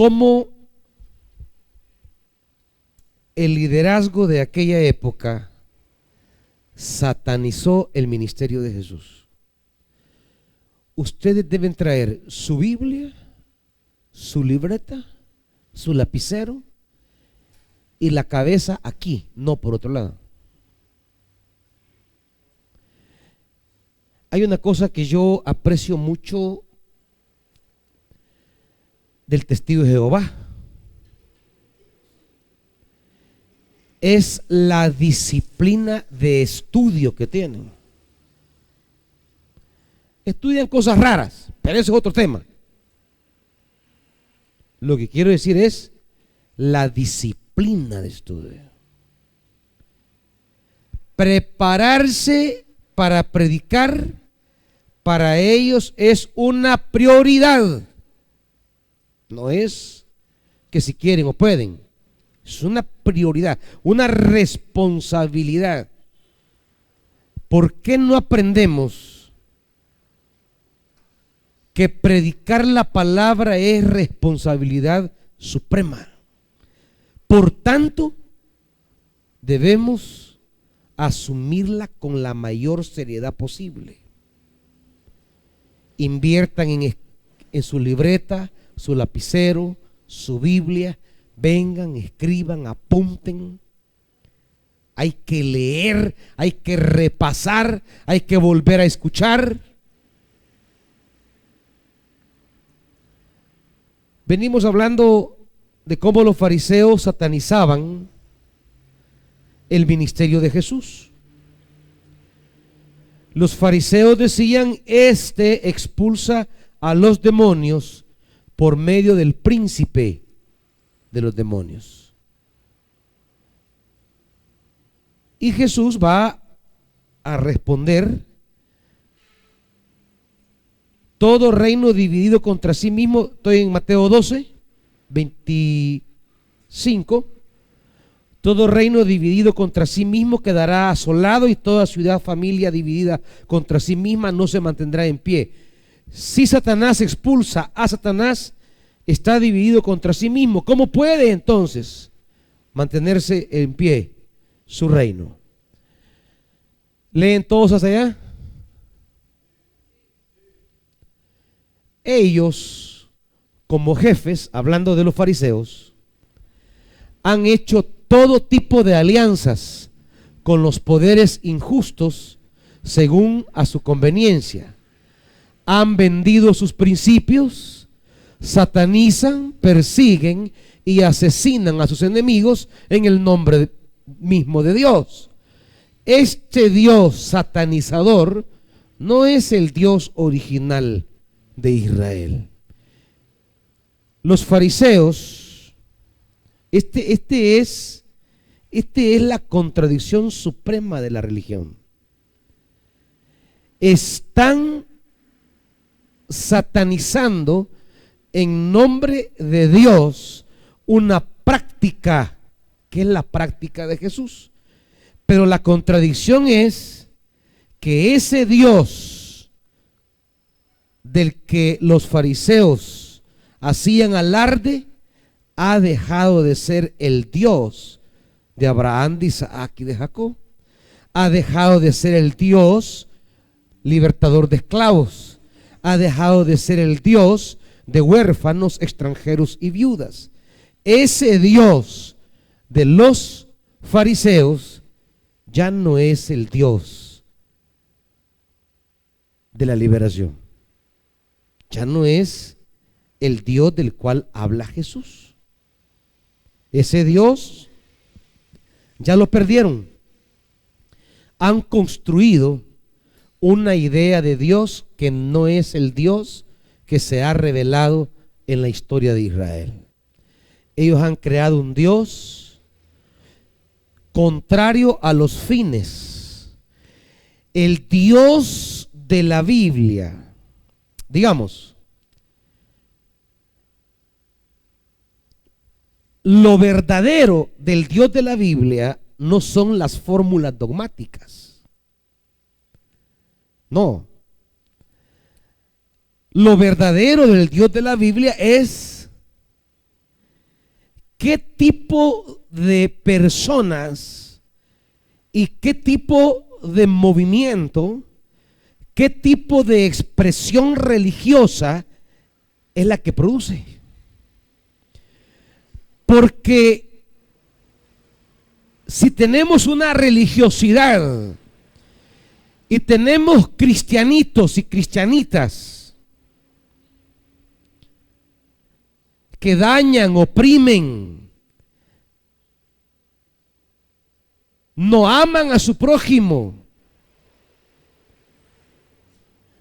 cómo el liderazgo de aquella época satanizó el ministerio de Jesús. Ustedes deben traer su Biblia, su libreta, su lapicero y la cabeza aquí, no por otro lado. Hay una cosa que yo aprecio mucho del testigo de Jehová. Es la disciplina de estudio que tienen. Estudian cosas raras, pero eso es otro tema. Lo que quiero decir es la disciplina de estudio. Prepararse para predicar para ellos es una prioridad. No es que si quieren o pueden. Es una prioridad, una responsabilidad. ¿Por qué no aprendemos que predicar la palabra es responsabilidad suprema? Por tanto, debemos asumirla con la mayor seriedad posible. Inviertan en su libreta, su lapicero, su Biblia. Vengan, escriban, apunten. Hay que leer, hay que repasar, hay que volver a escuchar. Venimos hablando de cómo los fariseos satanizaban el ministerio de Jesús. Los fariseos decían: este expulsa a los demonios por medio del príncipe de los demonios. Y Jesús va a responder: todo reino dividido contra sí mismo, estoy en Mateo 12, 25, todo reino dividido contra sí mismo quedará asolado, y toda ciudad, familia dividida contra sí misma no se mantendrá en pie. Si Satanás expulsa a Satanás, está dividido contra sí mismo. ¿Cómo puede entonces mantenerse en pie su reino? ¿Leen todos hasta allá? Ellos, como jefes, hablando de los fariseos, han hecho todo tipo de alianzas con los poderes injustos según a su conveniencia. Han vendido sus principios, satanizan, persiguen y asesinan a sus enemigos en el nombre mismo de Dios. Este Dios satanizador no es el Dios original de Israel. Los fariseos, este es la contradicción suprema de la religión. Están satanizando en nombre de Dios una práctica que es la práctica de Jesús. Pero la contradicción es que ese Dios del que los fariseos hacían alarde ha dejado de ser el Dios de Abraham, de Isaac y de Jacob. Ha dejado de ser el Dios libertador de esclavos. Ha dejado de ser el Dios de huérfanos, extranjeros y viudas. Ese Dios de los fariseos ya no es el Dios de la liberación. Ya no es el Dios del cual habla Jesús. Ese Dios ya lo perdieron. Han construido una idea de Dios que no es el Dios que se ha revelado en la historia de Israel. Ellos han creado un Dios contrario a los fines. El Dios de la Biblia, digamos, lo verdadero del Dios de la Biblia no son las fórmulas dogmáticas. No. Lo verdadero del Dios de la Biblia es qué tipo de personas y qué tipo de movimiento, qué tipo de expresión religiosa es la que produce. Porque si tenemos una religiosidad y tenemos cristianitos y cristianitas que dañan, oprimen, no aman a su prójimo,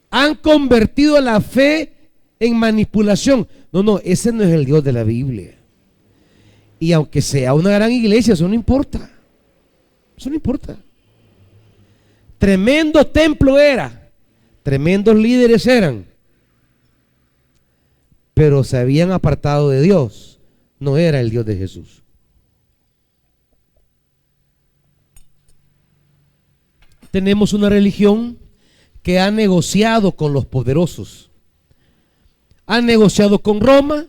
han convertido la fe en manipulación. No, ese no es el Dios de la Biblia. Y aunque sea una gran iglesia, eso no importa. Eso no importa. Tremendo templo era, tremendos líderes eran, pero se habían apartado de Dios. No era el Dios de Jesús. Tenemos una religión que ha negociado con los poderosos. Ha negociado con Roma,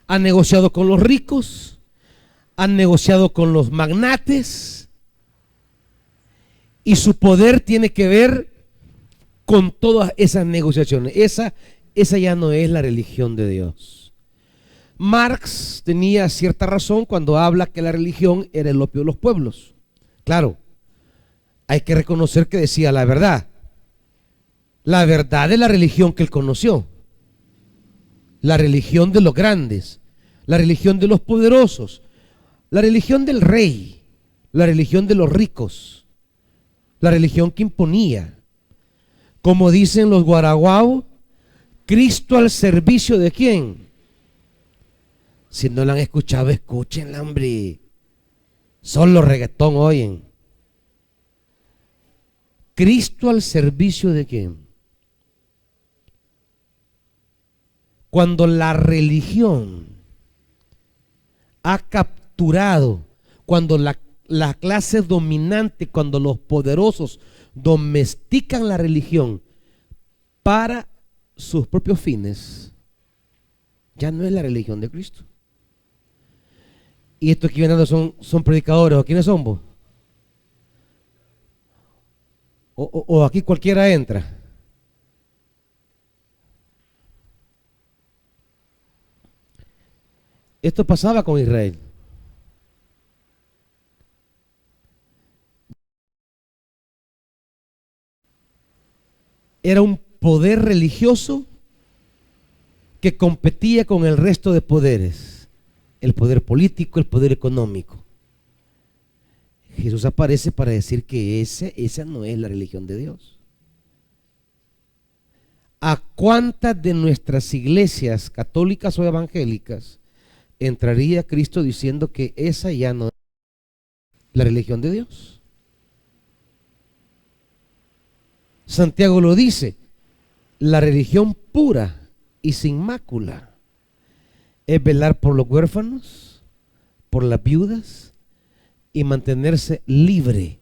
ha negociado con los ricos, ha negociado con los magnates, y su poder tiene que ver con todas esas negociaciones. Esa ya no es la religión de Dios. Marx tenía cierta razón cuando habla que la religión era el opio de los pueblos. Claro, hay que reconocer que decía la verdad. La verdad de la religión que él conoció. La religión de los grandes, la religión de los poderosos, la religión del rey, la religión de los ricos, la religión que imponía. Como dicen los guaraguao, Cristo al servicio de quién. Si no lo han escuchado, escúchenla, hombre. Solo reggaetón oyen. Cristo al servicio de quién. Cuando la religión ha capturado, cuando la clase dominante, cuando los poderosos domestican la religión para sus propios fines, ya no es la religión de Cristo. Y estos que vienen son predicadores, ¿o quiénes son vos? O aquí cualquiera entra. Esto pasaba con Israel. Era un poder religioso que competía con el resto de poderes, el poder político, el poder económico. Jesús aparece para decir que esa no es la religión de Dios. ¿A cuántas de nuestras iglesias católicas o evangélicas entraría Cristo diciendo que esa ya no es la religión de Dios? Santiago lo dice: la religión pura y sin mácula es velar por los huérfanos, por las viudas y mantenerse libre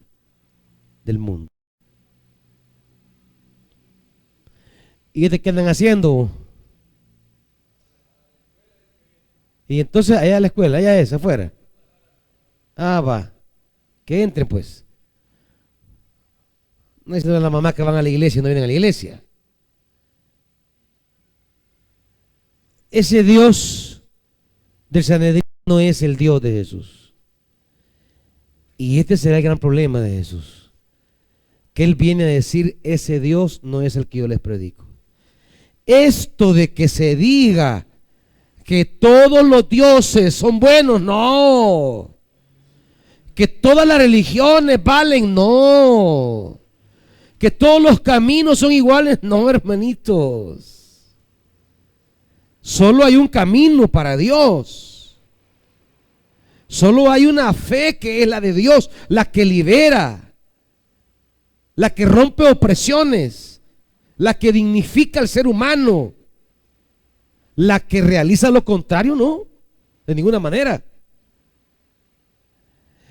del mundo. ¿Y qué andan haciendo? Y entonces allá a la escuela, allá es afuera. Ah, va. Que entren pues. No es la mamá que van a la iglesia y no vienen a la iglesia. Ese Dios del Sanedrín no es el Dios de Jesús. Y este será el gran problema de Jesús. Que Él viene a decir: ese Dios no es el que yo les predico. Esto de que se diga que todos los dioses son buenos, no. Que todas las religiones valen, no. Que todos los caminos son iguales, no, hermanitos. Solo hay un camino para Dios. Solo hay una fe que es la de Dios, la que libera, la que rompe opresiones, la que dignifica al ser humano. La que realiza lo contrario, no, de ninguna manera.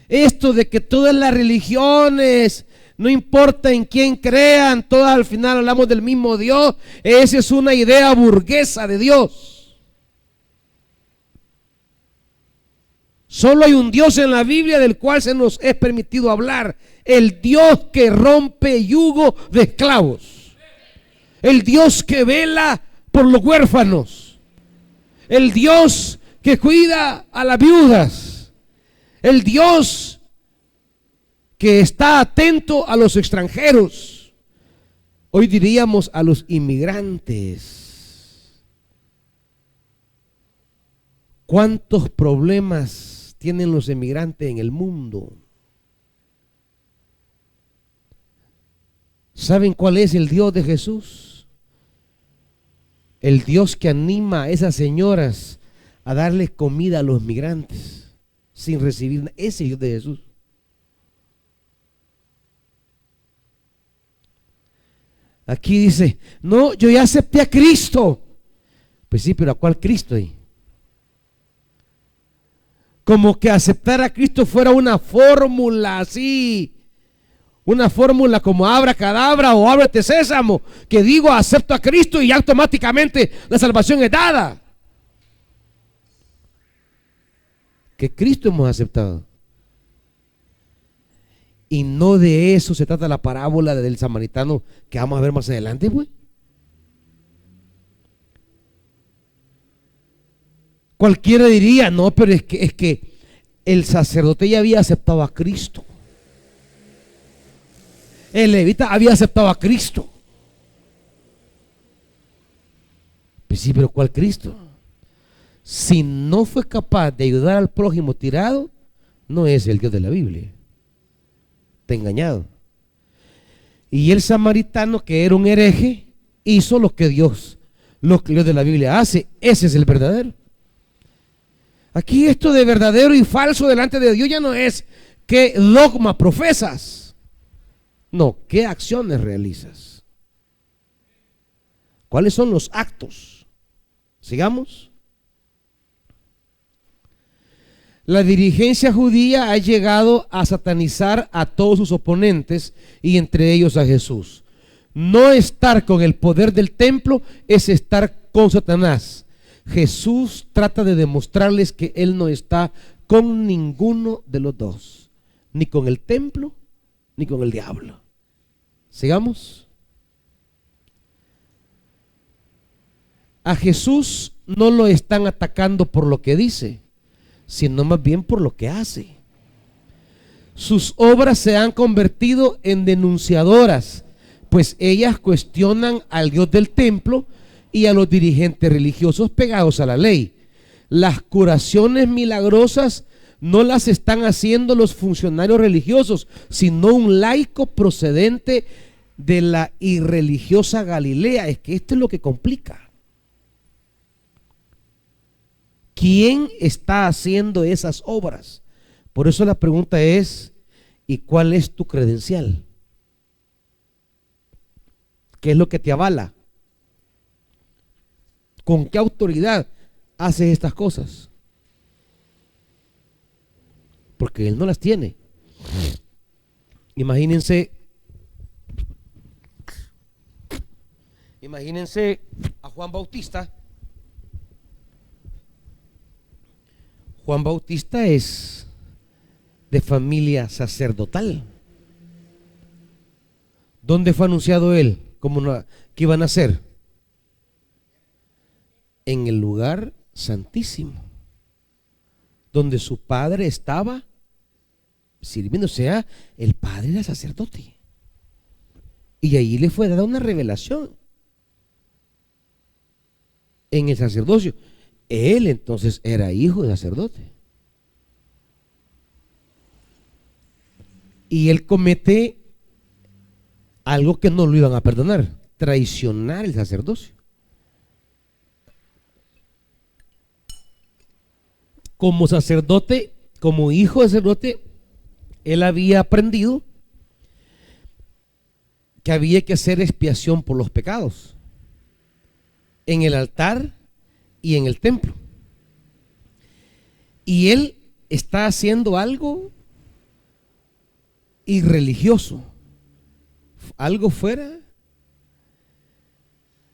Esto de que todas las religiones, no importa en quién crean, todas al final hablamos del mismo Dios, esa es una idea burguesa de Dios. Solo hay un Dios en la Biblia del cual se nos es permitido hablar. El Dios que rompe yugo de esclavos. El Dios que vela por los huérfanos. El Dios que cuida a las viudas. El Dios que está atento a los extranjeros. Hoy diríamos a los inmigrantes. ¿Cuántos problemas tienen los inmigrantes en el mundo? ¿Saben cuál es el Dios de Jesús? El Dios que anima a esas señoras a darle comida a los migrantes sin recibir nada. Ese Dios de Jesús. Aquí dice, no, yo ya acepté a Cristo. Pues sí, pero ¿a cuál Cristo ahí? Como que aceptar a Cristo fuera una fórmula así. Una fórmula como abracadabra o ábrete sésamo, que digo acepto a Cristo y automáticamente la salvación es dada. Que Cristo hemos aceptado. Y no de eso se trata la parábola del samaritano que vamos a ver más adelante, pues. Cualquiera diría, no, pero es que el sacerdote ya había aceptado a Cristo. El levita había aceptado a Cristo. Pues sí, pero ¿cuál Cristo? Si no fue capaz de ayudar al prójimo tirado, no es el Dios de la Biblia. Está engañado. Y el samaritano, que era un hereje, hizo lo que Dios de la Biblia hace. Ese es el verdadero. Aquí esto de verdadero y falso delante de Dios ya no es qué dogma profesas. No, qué acciones realizas. ¿Cuáles son los actos? Sigamos. La dirigencia judía ha llegado a satanizar a todos sus oponentes y entre ellos a Jesús. No estar con el poder del templo es estar con Satanás. Jesús trata de demostrarles que Él no está con ninguno de los dos, ni con el templo, ni con el diablo. Sigamos. A Jesús no lo están atacando por lo que dice, sino más bien por lo que hace. Sus obras se han convertido en denunciadoras, pues ellas cuestionan al Dios del templo y a los dirigentes religiosos pegados a la ley. Las curaciones milagrosas no las están haciendo los funcionarios religiosos, sino un laico procedente de la irreligiosa Galilea. Es que esto es lo que complica. ¿Quién está haciendo esas obras? Por eso la pregunta es, ¿y cuál es tu credencial? ¿Qué es lo que te avala? ¿Con qué autoridad haces estas cosas? Porque Él no las tiene. Imagínense a Juan Bautista. Juan Bautista es de familia sacerdotal. ¿Dónde fue anunciado él? ¿Qué iban a hacer? En el lugar santísimo, donde su padre estaba sirviendo. O sea, el padre era sacerdote. Y ahí le fue dada una revelación en el sacerdocio. Él entonces era hijo de sacerdote. Y él comete algo que no lo iban a perdonar: traicionar el sacerdocio. Como sacerdote, como hijo de sacerdote, él había aprendido que había que hacer expiación por los pecados en el altar y en el templo. Y él está haciendo algo irreligioso, algo fuera.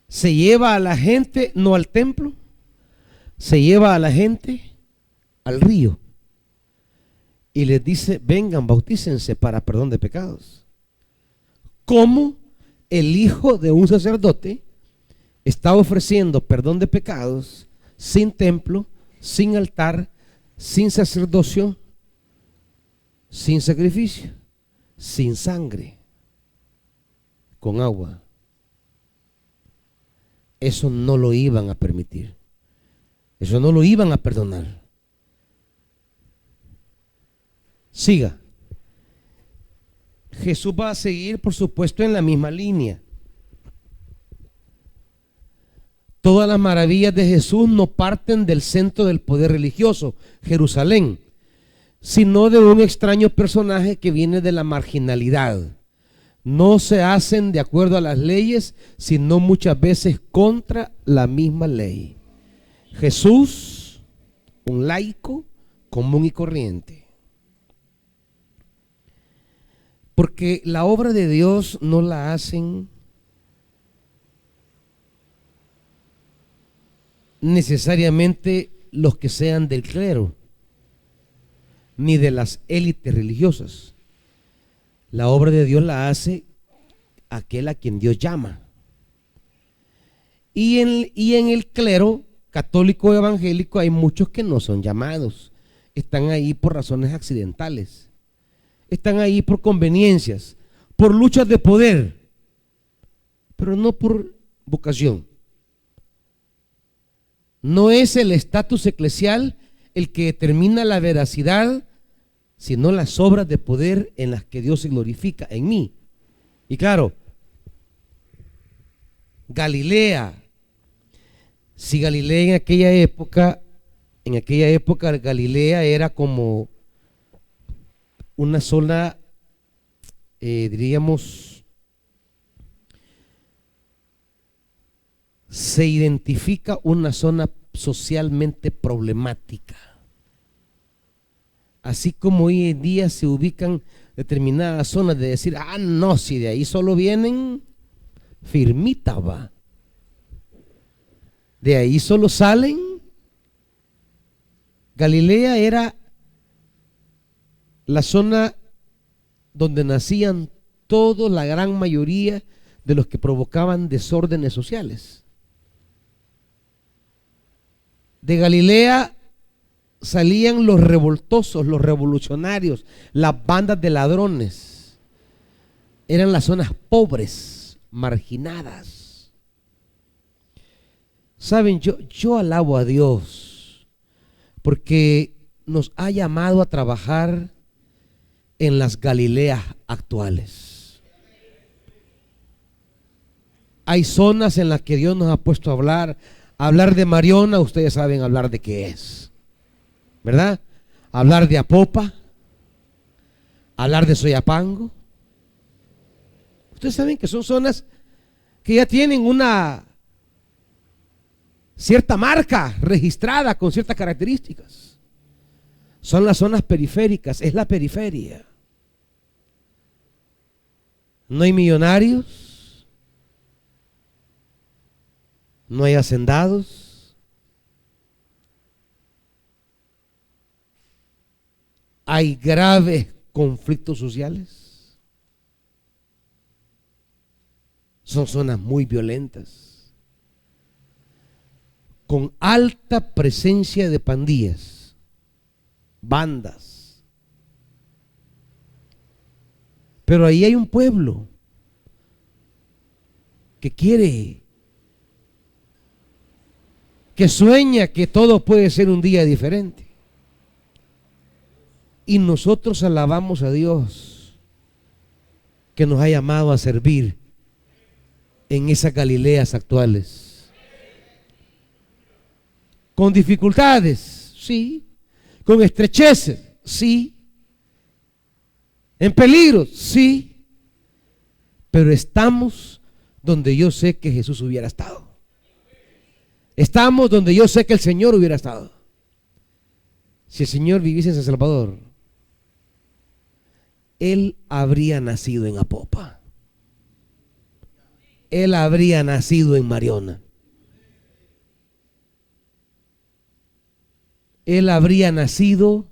Se lleva a la gente no al templo, se lleva a la gente al río. y les dice: vengan, bautícense para perdón de pecados. ¿Cómo el hijo de un sacerdote está ofreciendo perdón de pecados sin templo, sin altar, sin sacerdocio, sin sacrificio, sin sangre, con agua? Eso no lo iban a permitir. Eso no lo iban a perdonar. Siga. Jesús va a seguir, por supuesto, en la misma línea. Todas las maravillas de Jesús no parten del centro del poder religioso, Jerusalén, sino de un extraño personaje que viene de la marginalidad. No se hacen de acuerdo a las leyes, sino muchas veces contra la misma ley. Jesús, un laico común y corriente. Porque la obra de Dios no la hacen necesariamente los que sean del clero, ni de las élites religiosas. La obra de Dios la hace aquel a quien Dios llama. Y en el clero católico evangélico hay muchos que no son llamados. Están ahí por razones accidentales. Están ahí por conveniencias, por luchas de poder, pero no por vocación. No es el estatus eclesial el que determina la veracidad, sino las obras de poder en las que Dios se glorifica en mí. Y claro, Galilea, si Galilea en aquella época Galilea era como una zona, diríamos, se identifica una zona socialmente problemática. Así como hoy en día se ubican determinadas zonas de decir: ah, no, si de ahí solo vienen firmita, va. De ahí solo salen. Galilea era la zona donde nacían todos, la gran mayoría de los que provocaban desórdenes sociales. De Galilea salían los revoltosos, los revolucionarios, las bandas de ladrones. Eran las zonas pobres, marginadas. Saben, yo alabo a Dios porque nos ha llamado a trabajar en las Galileas actuales. Hay zonas en las que Dios nos ha puesto a hablar de Mariona. Ustedes saben hablar de qué es, ¿verdad? Hablar de Apopa, hablar de Soyapango. Ustedes saben que son zonas que ya tienen una cierta marca registrada con ciertas características. Son las zonas periféricas, es la periferia. No hay millonarios, no hay hacendados, hay graves conflictos sociales, son zonas muy violentas, con alta presencia de pandillas, bandas. Pero ahí hay un pueblo que quiere, que sueña que todo puede ser un día diferente. Y nosotros alabamos a Dios que nos ha llamado a servir en esas Galileas actuales. Con dificultades, sí. Con estrecheces, sí. En peligros, sí. Pero estamos donde yo sé que Jesús hubiera estado. Estamos donde yo sé que el Señor hubiera estado. Si el Señor viviese en San Salvador, Él habría nacido en Apopa. Él habría nacido en Mariona. Él habría nacido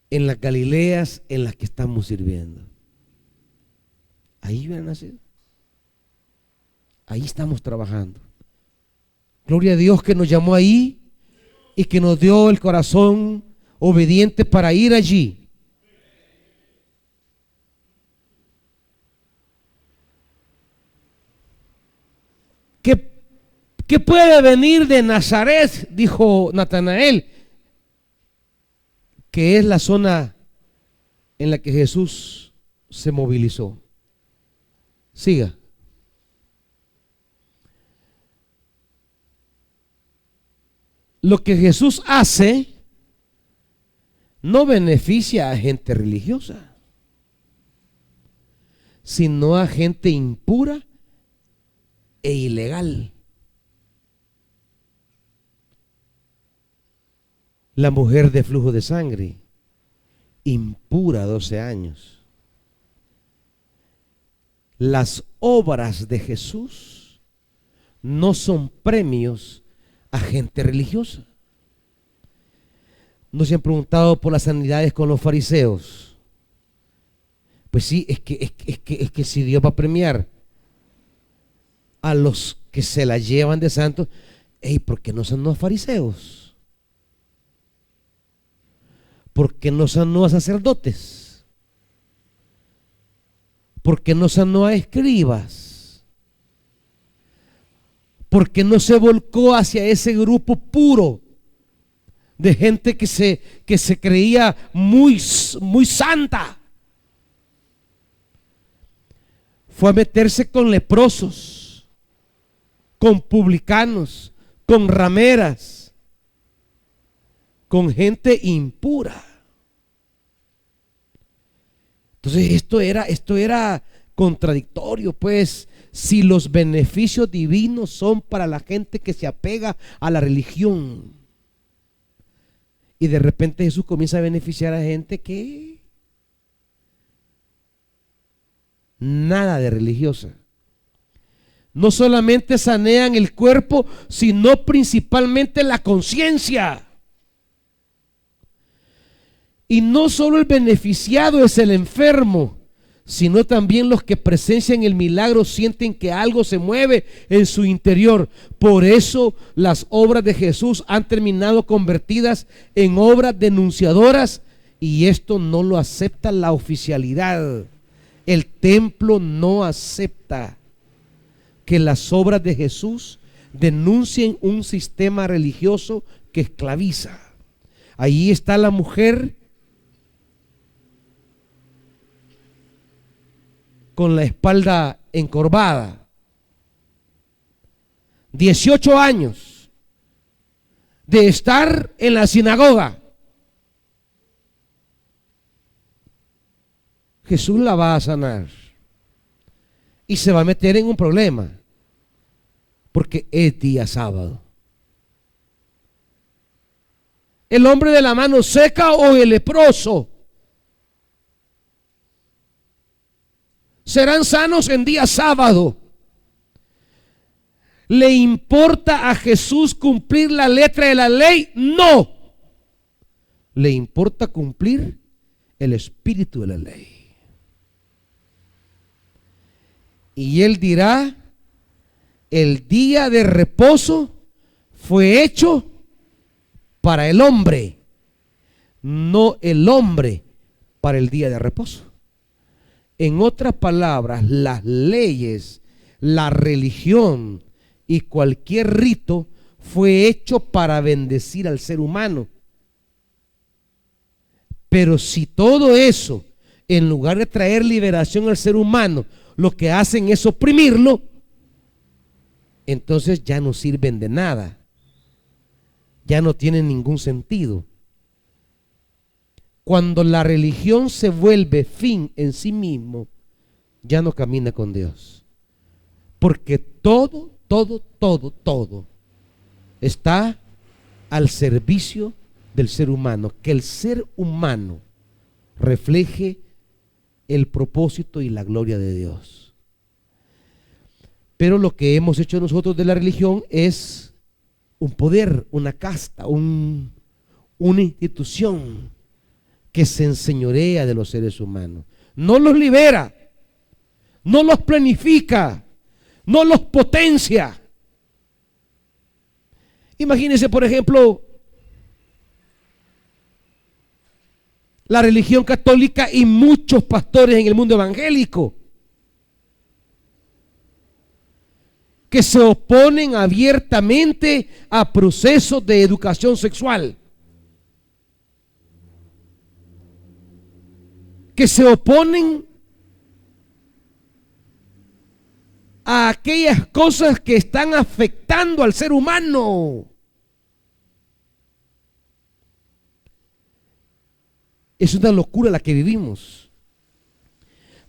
en las Galileas en las que estamos sirviendo. Ahí hubiera nacido. Ahí estamos trabajando. Gloria a Dios que nos llamó ahí y que nos dio el corazón obediente para ir allí. ¿Qué puede venir de Nazaret? Dijo Natanael, que es la zona en la que Jesús se movilizó. Siga. Lo que Jesús hace no beneficia a gente religiosa, sino a gente impura e ilegal. La mujer de flujo de sangre, impura 12 años. Las obras de Jesús no son premios a gente religiosa. ¿No se han preguntado por las sanidades con los fariseos? Pues sí, es que si Dios va a premiar a los que se la llevan de santos, ¿por qué no son los fariseos? ¿Por qué no sanó a sacerdotes? ¿Por qué no sanó a escribas? ¿Por qué no se volcó hacia ese grupo puro de gente que se creía muy santa? Fue a meterse con leprosos, con publicanos, con rameras, con gente impura. Entonces esto era contradictorio, pues, si los beneficios divinos son para la gente que se apega a la religión. Y de repente Jesús comienza a beneficiar a gente que nada de religiosa. No solamente sanean el cuerpo, sino principalmente la conciencia. Y no solo el beneficiado es el enfermo, sino también los que presencian el milagro sienten que algo se mueve en su interior. Por eso las obras de Jesús han terminado convertidas en obras denunciadoras, y esto no lo acepta la oficialidad. El templo no acepta que las obras de Jesús denuncien un sistema religioso que esclaviza. Ahí está la mujer con la espalda encorvada, 18 años de estar en la sinagoga. Jesús la va a sanar y se va a meter en un problema porque es día sábado. El hombre de la mano seca o el leproso serán sanos en día sábado. ¿Le importa a Jesús cumplir la letra de la ley? No. Le importa cumplir el espíritu de la ley. Y él dirá: el día de reposo fue hecho para el hombre, no el hombre para el día de reposo. En otras palabras, las leyes, la religión y cualquier rito fue hecho para bendecir al ser humano. Pero si todo eso, en lugar de traer liberación al ser humano, lo que hacen es oprimirlo, entonces ya no sirven de nada, ya no tienen ningún sentido. Cuando la religión se vuelve fin en sí mismo, ya no camina con Dios, porque todo está al servicio del ser humano. Que el ser humano refleje el propósito y la gloria de Dios. Pero lo que hemos hecho nosotros de la religión es un poder, una casta, una institución que se enseñorea de los seres humanos. No los libera, no los planifica, no los potencia. Imagínense, por ejemplo, la religión católica y muchos pastores en el mundo evangélico que se oponen abiertamente a procesos de educación sexual, que se oponen a aquellas cosas que están afectando al ser humano. Es una locura la que vivimos,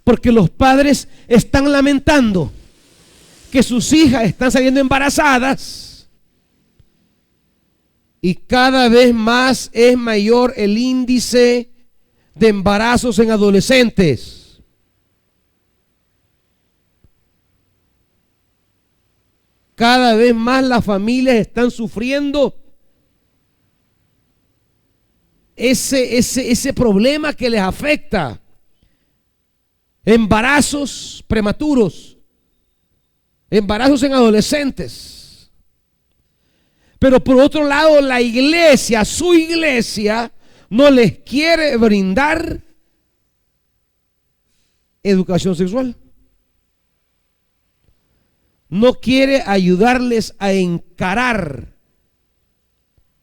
porque los padres están lamentando que sus hijas están saliendo embarazadas y cada vez más es mayor el índice de embarazos en adolescentes. Cada vez más las familias están sufriendo ese problema que les afecta. Embarazos prematuros, embarazos en adolescentes. Pero por otro lado, la iglesia, su iglesia, no les quiere brindar educación sexual. No quiere ayudarles a encarar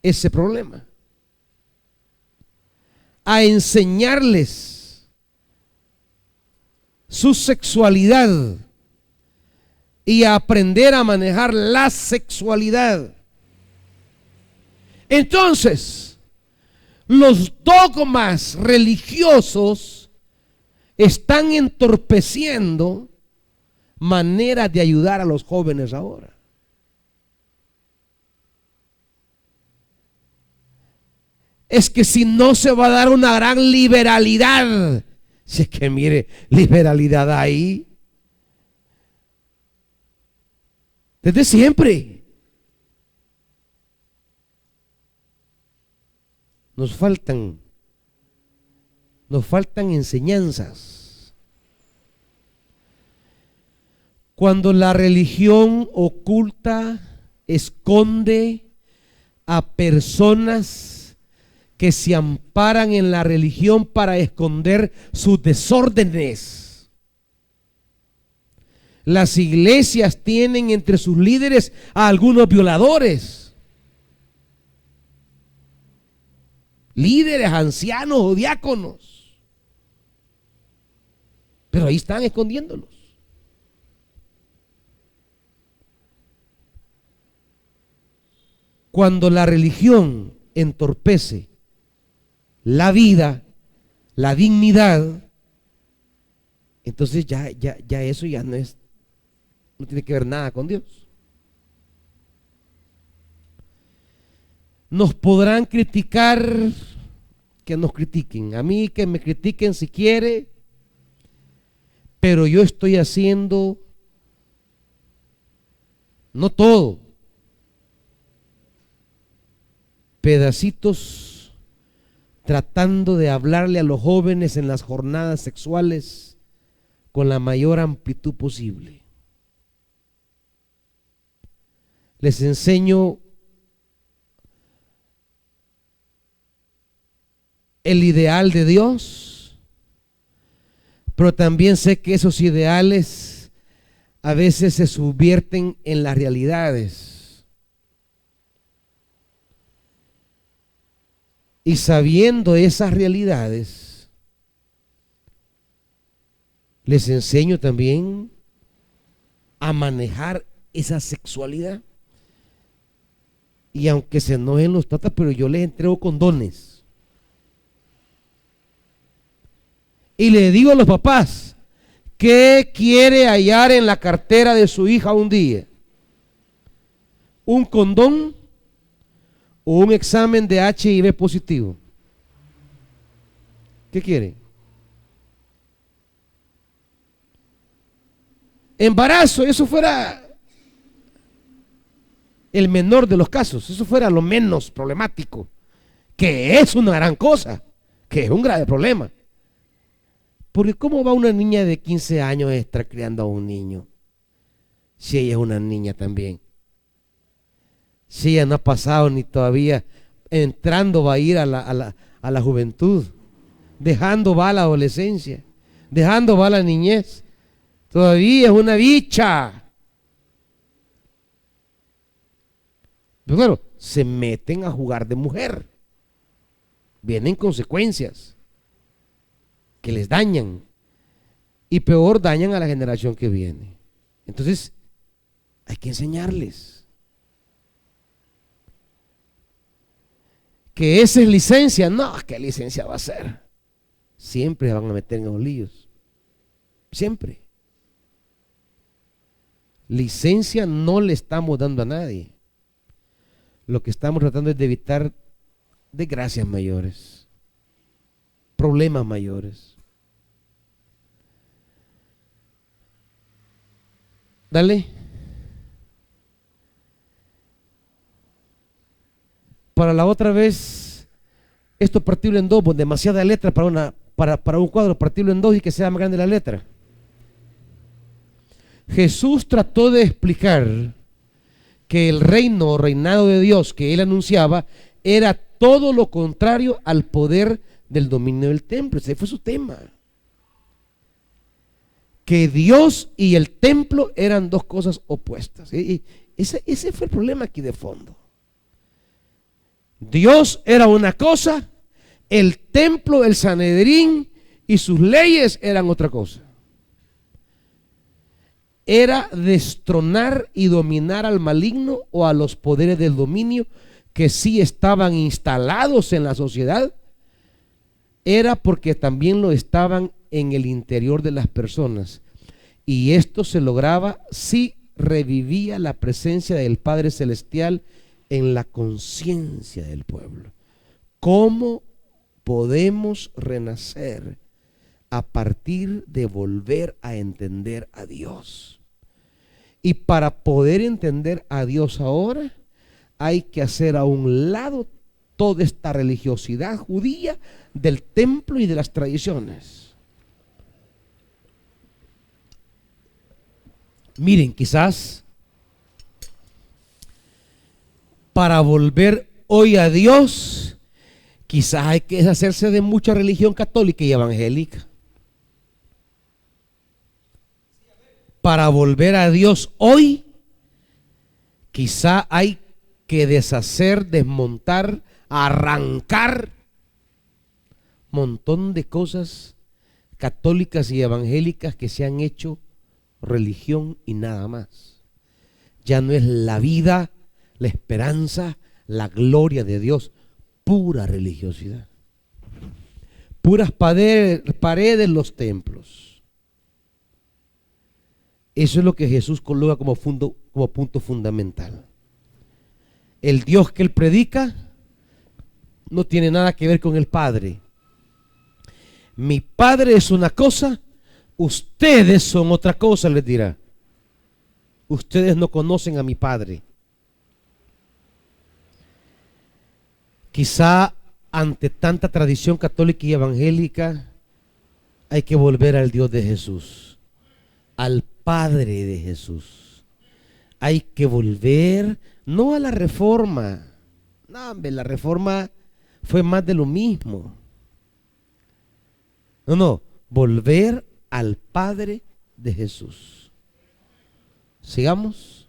ese problema, a enseñarles su sexualidad y a aprender a manejar la sexualidad. Entonces, los dogmas religiosos están entorpeciendo maneras de ayudar a los jóvenes ahora. Es que si no se va a dar una gran liberalidad, si es que mire, liberalidad ahí desde siempre. Nos faltan enseñanzas. Cuando la religión oculta, esconde a personas que se amparan en la religión para esconder sus desórdenes. Las iglesias tienen entre sus líderes a algunos violadores, líderes, ancianos o diáconos, pero ahí están escondiéndolos. Cuando la religión entorpece la vida, la dignidad, entonces ya eso ya no tiene que ver nada con Dios. Nos podrán criticar, que nos critiquen, a mí que me critiquen si quiere, pero yo estoy haciendo, no todo, pedacitos, tratando de hablarle a los jóvenes en las jornadas sexuales con la mayor amplitud posible. Les enseño el ideal de Dios, pero también sé que esos ideales a veces se subvierten en las realidades. Y sabiendo esas realidades, les enseño también a manejar esa sexualidad. Y aunque se enojen los tatas, pero yo les entrego condones. Y le digo a los papás, ¿qué quiere hallar en la cartera de su hija un día? ¿Un condón o un examen de HIV positivo? ¿Qué quiere? Embarazo, eso fuera el menor de los casos, eso fuera lo menos problemático, que es una gran cosa, que es un grave problema. Porque ¿cómo va una niña de 15 años a estar criando a un niño? Si ella es una niña también. Si ella no ha pasado ni todavía entrando va a ir a la juventud, dejando va la adolescencia, dejando va la niñez. Todavía es una bicha. Pero claro, se meten a jugar de mujer. Vienen consecuencias que les dañan. Y peor, dañan a la generación que viene. Entonces, hay que enseñarles que esa es licencia. No, ¿qué licencia va a ser? Siempre van a meter en los líos. Siempre. Licencia no le estamos dando a nadie. Lo que estamos tratando es de evitar desgracias mayores, problemas mayores. Dale. Para la otra vez, esto partirlo en dos, pues demasiada letra para un cuadro, partirlo en dos y que sea más grande la letra. Jesús trató de explicar que el reino o reinado de Dios que él anunciaba era todo lo contrario al poder del dominio del templo. Ese fue su tema. Que Dios y el templo eran dos cosas opuestas. Y ese fue el problema aquí de fondo. Dios era una cosa, el templo, el Sanedrín y sus leyes eran otra cosa. Era destronar y dominar al maligno o a los poderes del dominio que sí estaban instalados en la sociedad. Era porque también lo estaban en el interior de las personas. Y esto se lograba si revivía la presencia del Padre Celestial en la conciencia del pueblo. ¿Cómo podemos renacer a partir de volver a entender a Dios? Y para poder entender a Dios ahora, hay que hacer a un lado toda esta religiosidad judía del templo y de las tradiciones. Miren, quizás para volver hoy a Dios, quizás hay que deshacerse de mucha religión católica y evangélica. Para volver a Dios hoy, quizá hay que deshacer, desmontar, arrancar montón de cosas católicas y evangélicas que se han hecho religión y nada más. Ya no es la vida, la esperanza, la gloria de Dios, pura religiosidad. Puras paredes los templos. Eso es lo que Jesús coloca como punto fundamental. El Dios que él predica no tiene nada que ver con el Padre. Mi Padre es una cosa, ustedes son otra cosa, les dirá. Ustedes no conocen a mi Padre. Quizá ante tanta tradición católica y evangélica hay que volver al Dios de Jesús, al Padre de Jesús. Hay que volver, no a la reforma. No, hombre, la reforma fue más de lo mismo. No, volver al Padre de Jesús. Sigamos.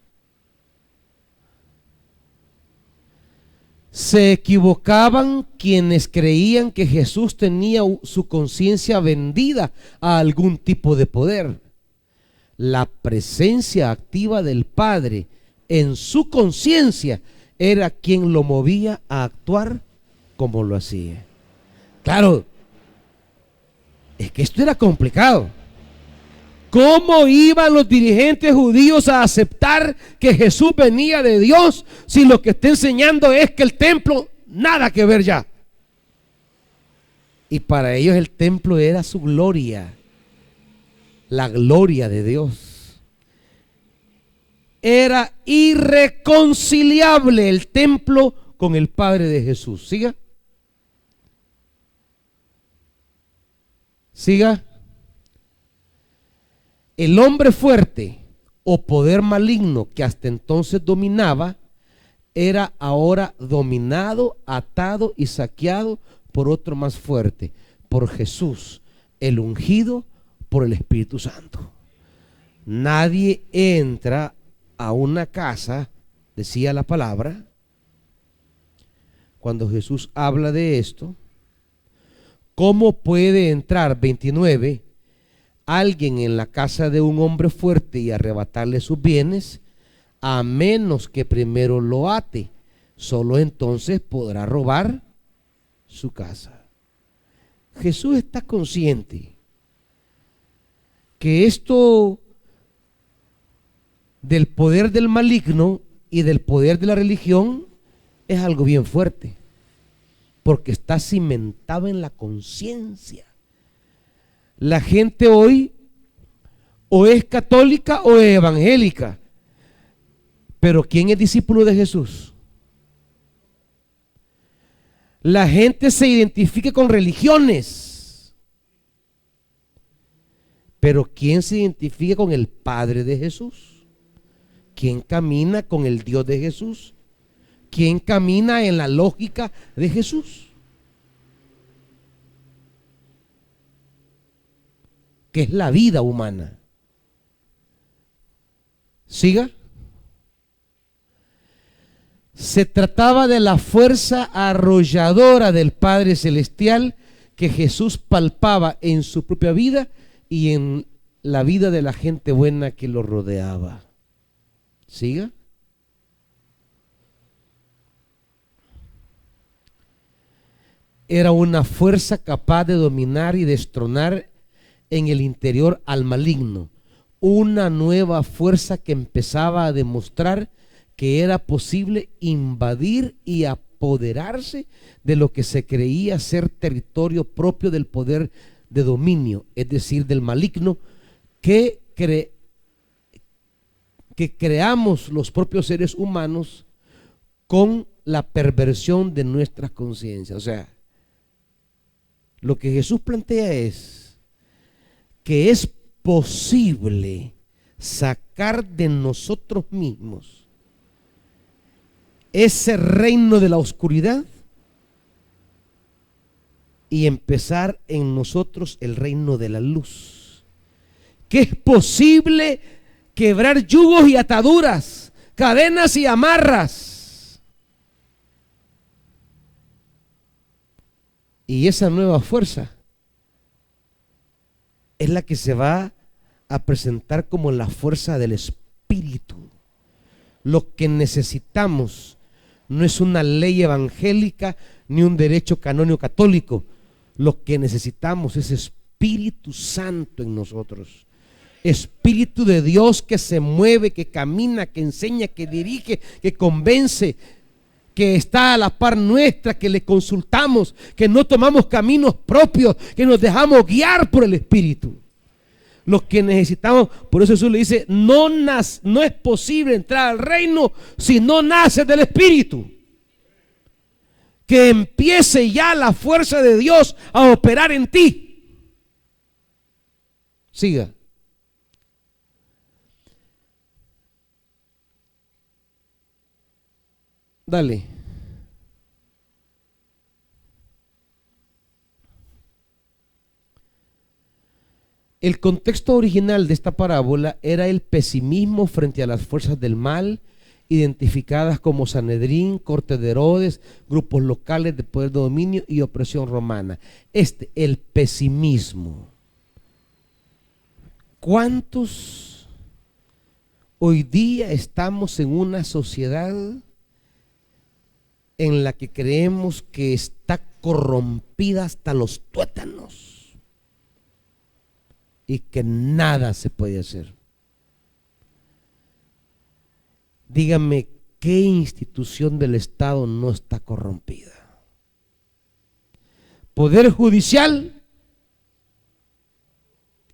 Se equivocaban quienes creían que Jesús tenía su conciencia vendida a algún tipo de poder. La presencia activa del Padre en su conciencia era quien lo movía a actuar como lo hacía. Claro, es que esto era complicado. ¿Cómo iban los dirigentes judíos a aceptar que Jesús venía de Dios si lo que está enseñando es que el templo nada que ver ya? Y para ellos el templo era su gloria, la gloria de Dios. Era irreconciliable el templo con el Padre de Jesús. Siga. Siga. El hombre fuerte o poder maligno que hasta entonces dominaba era ahora dominado, atado y saqueado por otro más fuerte, por Jesús, el ungido por el Espíritu Santo. Nadie entra a una casa, decía la palabra, cuando Jesús habla de esto. ¿Cómo puede entrar, 29, alguien en la casa de un hombre fuerte y arrebatarle sus bienes, a menos que primero lo ate? Solo entonces podrá robar su casa. Jesús está consciente que esto del poder del maligno y del poder de la religión es algo bien fuerte, porque está cimentado en la conciencia. La gente hoy o es católica o es evangélica, pero ¿quién es discípulo de Jesús? La gente se identifica con religiones, pero ¿quién se identifica con el Padre de Jesús? ¿Quién camina con el Dios de Jesús? ¿Quién camina en la lógica de Jesús? Que es la vida humana. Siga. Se trataba de la fuerza arrolladora del Padre Celestial que Jesús palpaba en su propia vida y en la vida de la gente buena que lo rodeaba. Siga. Era una fuerza capaz de dominar y destronar en el interior al maligno. Una nueva fuerza que empezaba a demostrar que era posible invadir y apoderarse de lo que se creía ser territorio propio del poder de dominio, es decir, del maligno, que creamos los propios seres humanos con la perversión de nuestras conciencias. O sea, lo que Jesús plantea es que es posible sacar de nosotros mismos ese reino de la oscuridad y empezar en nosotros el reino de la luz. Que es posible quebrar yugos y ataduras, cadenas y amarras. Y esa nueva fuerza es la que se va a presentar como la fuerza del Espíritu. Lo que necesitamos no es una ley evangélica ni un derecho canónico católico. Lo que necesitamos es Espíritu Santo en nosotros. Espíritu de Dios que se mueve, que camina, que enseña, que dirige, que convence, que está a la par nuestra, que le consultamos, que no tomamos caminos propios, que nos dejamos guiar por el Espíritu. Lo que necesitamos, por eso Jesús le dice, no es posible entrar al reino si no naces del Espíritu. Que empiece ya la fuerza de Dios a operar en ti. Siga. Dale. El contexto original de esta parábola era el pesimismo frente a las fuerzas del mal, identificadas como Sanedrín, corte de Herodes, grupos locales de poder de dominio y opresión romana. El pesimismo. ¿Cuántos hoy día estamos en una sociedad en la que creemos que está corrompida hasta los tuétanos y que nada se puede hacer? Dígame, ¿qué institución del Estado no está corrompida? Poder judicial,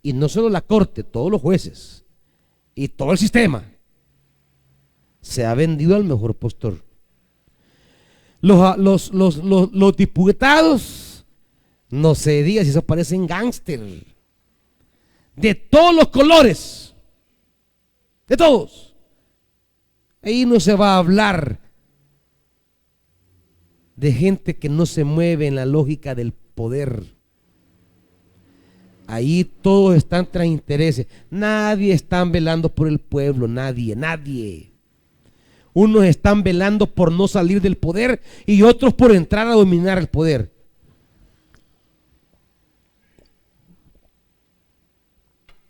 y no solo la corte, todos los jueces y todo el sistema se ha vendido al mejor postor. Los diputados No se diga si eso parecen gángster. De todos los colores. De todos. Ahí no se va a hablar de gente que no se mueve en la lógica del poder. Ahí todos están tras intereses. Nadie está velando por el pueblo. Nadie. Unos están velando por no salir del poder y otros por entrar a dominar el poder.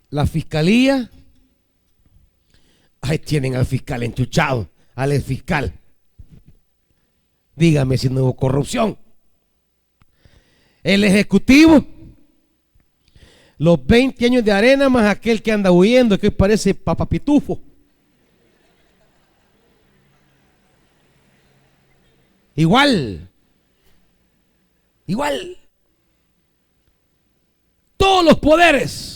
La fiscalía, ahí tienen al fiscal enchuchado, al ex fiscal. Dígame si no hubo corrupción. El ejecutivo, los 20 años de arena más aquel que anda huyendo, que parece papapitufo. Igual. Todos los poderes.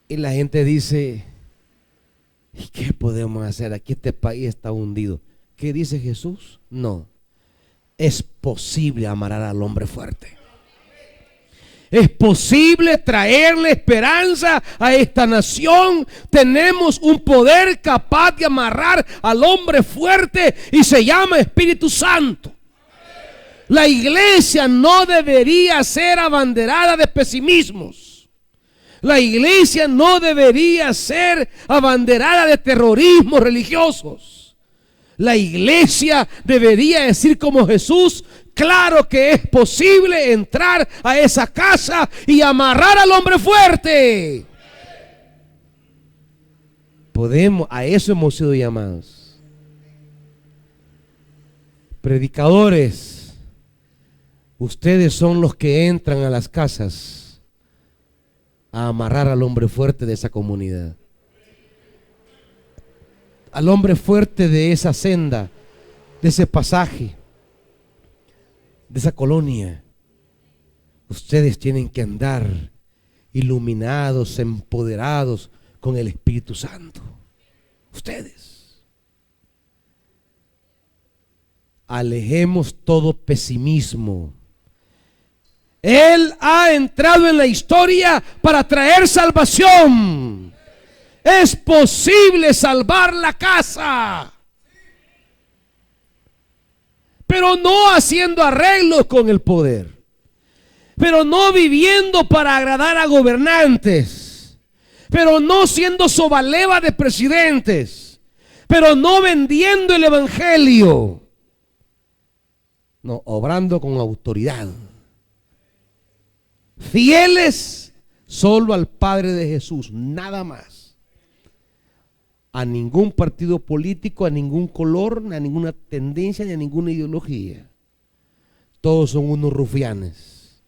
Y la gente dice, ¿y qué podemos hacer? Aquí este país está hundido. ¿Qué dice Jesús? No. Es posible amarrar al hombre fuerte. Es posible traerle esperanza a esta nación. Tenemos un poder capaz de amarrar al hombre fuerte y se llama Espíritu Santo. La iglesia no debería ser abanderada de pesimismos. La iglesia no debería ser abanderada de terrorismos religiosos. La iglesia debería decir como Jesús: claro que es posible entrar a esa casa y amarrar al hombre fuerte. Podemos, a eso hemos sido llamados. Predicadores, ustedes son los que entran a las casas a amarrar al hombre fuerte de esa comunidad, al hombre fuerte de esa senda, de ese pasaje, de esa colonia. Ustedes tienen que andar iluminados, empoderados con el Espíritu Santo. Ustedes. Alejemos todo pesimismo. Él ha entrado en la historia para traer salvación. Es posible salvar la casa, pero no haciendo arreglos con el poder, pero no viviendo para agradar a gobernantes, pero no siendo sobaleva de presidentes, pero no vendiendo el evangelio, no, obrando con autoridad, fieles solo al Padre de Jesús, nada más. A ningún partido político, a ningún color, a ninguna tendencia, ni a ninguna ideología. Todos son unos rufianes.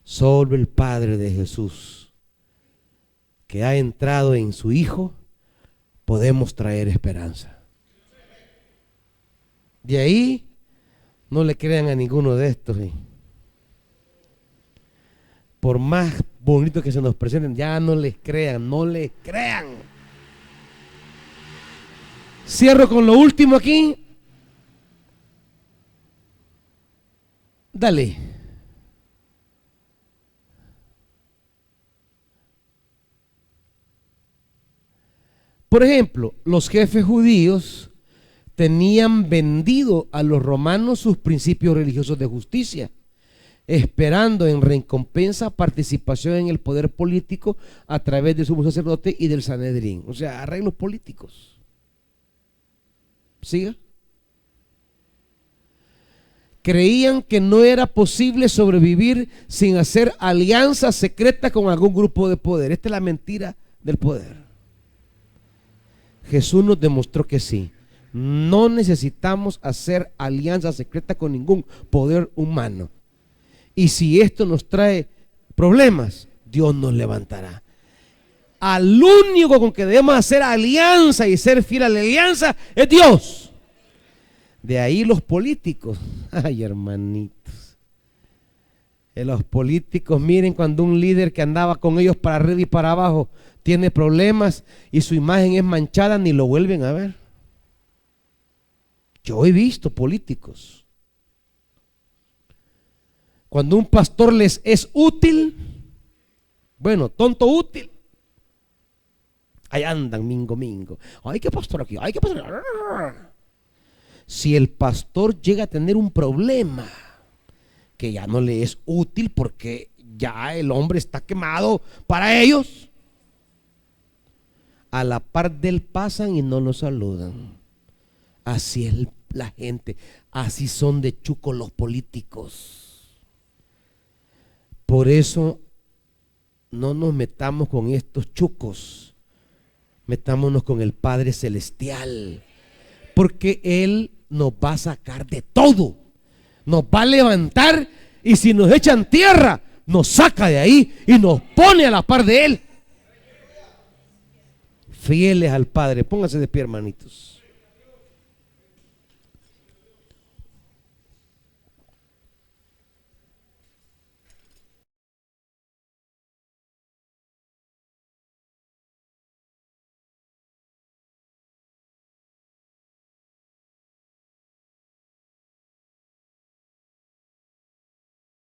Solo el Padre de Jesús, que ha entrado en su Hijo, podemos traer esperanza. De ahí, no le crean a ninguno de estos. Por más bonito que se nos presenten, ya no les crean, no les crean. Cierro con lo último aquí. Dale. Por ejemplo, los jefes judíos tenían vendido a los romanos sus principios religiosos de justicia, esperando en recompensa participación en el poder político a través del sumo sacerdote y del Sanedrín. O sea, arreglos políticos. ¿Siga? Creían que no era posible sobrevivir sin hacer alianzas secretas con algún grupo de poder. Esta es la mentira del poder. Jesús nos demostró que sí. No necesitamos hacer alianzas secretas con ningún poder humano. Y si esto nos trae problemas, Dios nos levantará. Al único con que debemos hacer alianza y ser fiel a la alianza es Dios. De ahí los políticos. Ay, hermanitos. Los políticos, miren, cuando un líder que andaba con ellos para arriba y para abajo tiene problemas y su imagen es manchada, ni lo vuelven a ver. Yo he visto políticos Cuando un pastor les es útil, bueno, tonto útil, ahí andan mingo. Ay, qué pastor aquí, ay, qué pastor. Si el pastor llega a tener un problema, que ya no le es útil porque ya el hombre está quemado para ellos, a la par de él pasan y no lo saludan. Así es la gente, así son de chucos los políticos. Por eso no nos metamos con estos chucos, metámonos con el Padre Celestial, porque Él nos va a sacar de todo, nos va a levantar, y si nos echan tierra, nos saca de ahí y nos pone a la par de Él. Fieles al Padre. Pónganse de pie, hermanitos.